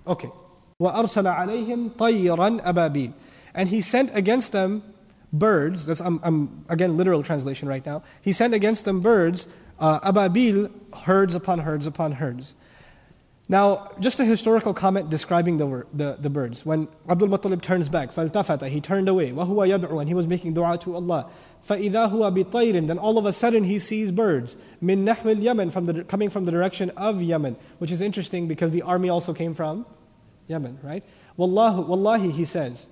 Okay. وَأَرْسَلَ عَلَيْهِمْ طَيِّرًا أَبَابِيلَ. And He sent against them birds. That's I'm again literal translation right now. He sent against them birds, ababil, herds upon herds upon herds. Now, just a historical comment describing the birds. When Abdul Muttalib turns back, فَالْتَفَتَ, he turned away, وَهُوَ يَدْعُو, and he was making dua to Allah. فَإِذَا هُوَ بِطَيْرٍ, then all of a sudden he sees birds. مِن نَحْوِ الْيَمَنِ, coming from the direction of Yemen, which is interesting because the army also came from Yemen, right? Wallahi, he says.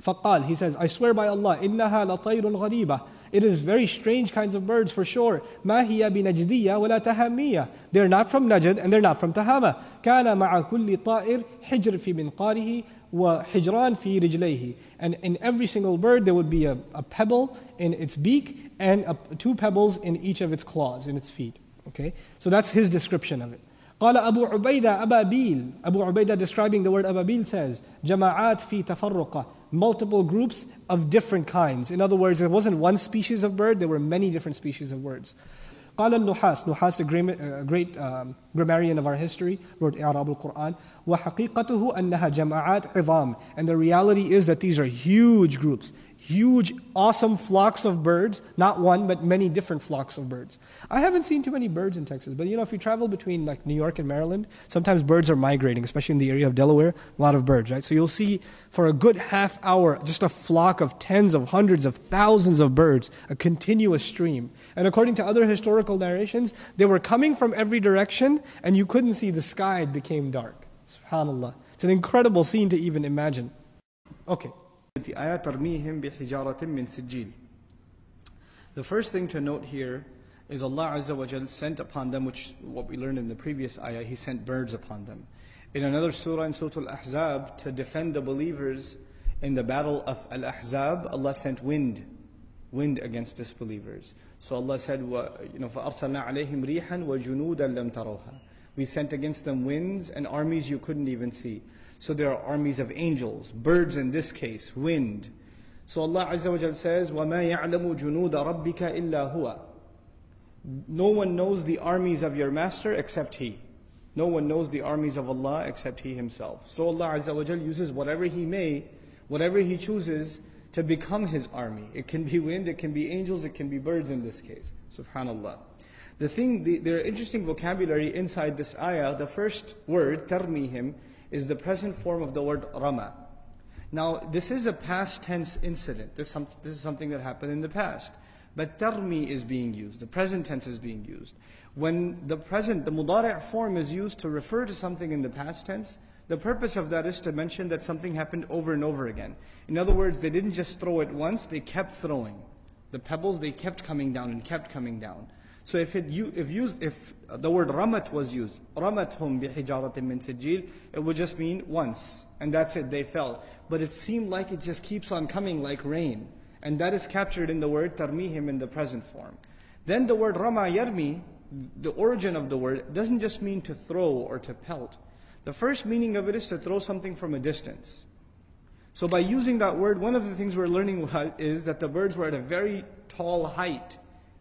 فَقَالْ, he says, I swear by Allah, إِنَّهَا لَطَيْرٌ غَرِيبَةٌ. It is very strange kinds of birds for sure. مَا هِيَ بِنَجْدِيَّةٍ وَلَا تَهَامِيَّةٍ. They're not from Najd and they're not from Tahama. كَانَ مَعَ كُلِّ طَائِرٍ حِجْرٌ فِي مِنْقَارِهِ وَحِجْرَانٌ فِي رِجْلَيْهِ. And in every single bird there would be a pebble in its beak and two pebbles in each of its claws, in its feet. Okay, so that's his description of it. قال أبو عبيدة أبابيل. Abu Ubaidah describing the word ababil says, جماعات في تفرقة, multiple groups of different kinds. In other words, it wasn't one species of bird, there were many different species of birds. قال النحاس, a great grammarian of our history, wrote إعراب القرآن, وحقيقته أنها جماعات عظام. And the reality is that these are huge groups, huge, awesome flocks of birds, not one, but many different flocks of birds. I haven't seen too many birds in Texas, but if you travel between like New York and Maryland, sometimes birds are migrating, especially in the area of Delaware, a lot of birds, right? So you'll see for a good half hour, just a flock of tens of hundreds of thousands of birds, a continuous stream. And according to other historical narrations, they were coming from every direction, and you couldn't see the sky, it became dark. SubhanAllah. It's an incredible scene to even imagine. Okay. The first thing to note here is Allah Azza wa Jal sent upon them, which what we learned in the previous ayah, He sent birds upon them. In another surah, in Surah Al Ahzab, to defend the believers in the battle of Al Ahzab, Allah sent wind against disbelievers. So Allah said, فَأَرْسَلْنَا عَلَيْهِمْ رِيحًا وَجُنُودًا لَمْ تَرَوْهَا. We sent against them winds and armies you couldn't even see. So there are armies of angels, birds in this case, wind. So Allah Azza wa Jal says, وَمَا يَعْلَمُ جُنُودَ رَبِّكَ إِلَّا هُوَ. No one knows the armies of your master except He. No one knows the armies of Allah except He Himself. So Allah Azza wa Jal uses whatever He chooses to become His army. It can be wind, it can be angels, it can be birds in this case. Subhanallah. There are interesting vocabulary inside this ayah. The first word, tarmihim, is the present form of the word rama. Now, this is a past tense incident. This is something that happened in the past. But tarmi is being used. The present tense is being used. When the mudari' form is used to refer to something in the past tense, the purpose of that is to mention that something happened over and over again. In other words, they didn't just throw it once, they kept throwing. The pebbles, they kept coming down and kept coming down. So if the word ramat was used, ramathum bihijaratin min sijil, it would just mean once, and that's it, they fell. But it seemed like it just keeps on coming like rain, and that is captured in the word tarmihim in the present form. Then the word rama yarmi, the origin of the word, doesn't just mean to throw or to pelt. The first meaning of it is to throw something from a distance. So by using that word, one of the things we're learning is that the birds were at a very tall height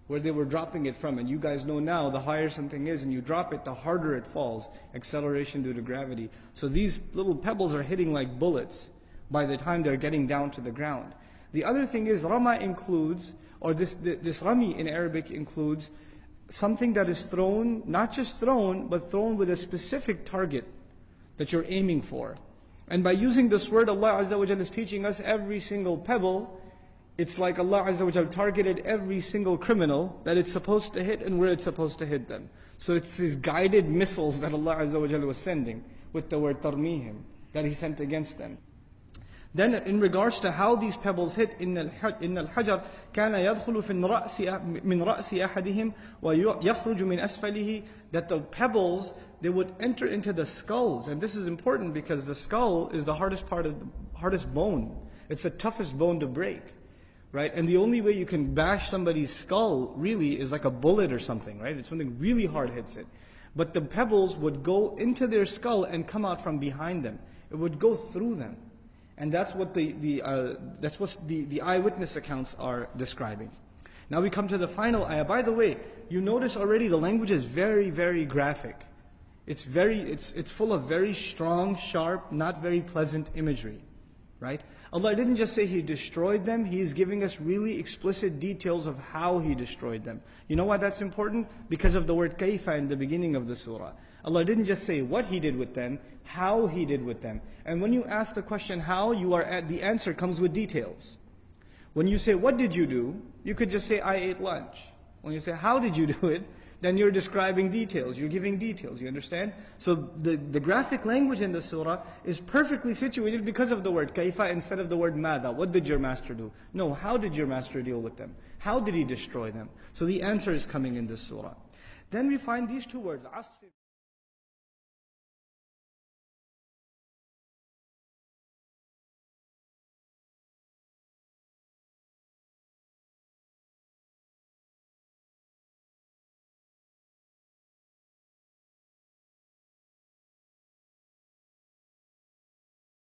where they were dropping it from. And you guys know now, the higher something is and you drop it, the harder it falls. Acceleration due to gravity. So these little pebbles are hitting like bullets by the time they're getting down to the ground. The other thing is, Rama includes, or this Rami in Arabic includes something that is thrown, not just thrown, but thrown with a specific target that you're aiming for. And by using this word, Allah Azza wa Jalla is teaching us every single pebble, it's like Allah Azza wa Jalla targeted every single criminal that it's supposed to hit and where it's supposed to hit them. So it's these guided missiles that Allah Azza wa Jalla was sending with the word tarmihim, that He sent against them. Then in regards to how these pebbles hit, إِنَّ الْحَجَرَ كَانَ يَدْخُلُ مِنْ رَأْسِ أَحَدِهِمْ وَيَخْرُجُ مِنْ أَسْفَلِهِ. That the pebbles, they would enter into the skulls. And this is important because the skull is the hardest bone. It's the toughest bone to break. Right? And the only way you can bash somebody's skull really is like a bullet or something, right? It's something really hard hits it. But the pebbles would go into their skull and come out from behind them. It would go through them. And that's what the eyewitness accounts are describing. Now we come to the final ayah. By the way, you notice already the language is very, very graphic. It's full of very strong, sharp, not very pleasant imagery. Right? Allah didn't just say He destroyed them, He is giving us really explicit details of how He destroyed them. You know why that's important? Because of the word kayfa in the beginning of the surah. Allah didn't just say what He did with them, how He did with them. And when you ask the question how, the answer comes with details. When you say what did you do, you could just say I ate lunch. When you say how did you do it, then you're describing details, you're giving details, you understand? So the graphic language in the surah is perfectly situated because of the word kaifa instead of the word mada. What did your master do? No, how did your master deal with them? How did he destroy them? So the answer is coming in this surah. Then we find these two words, asf.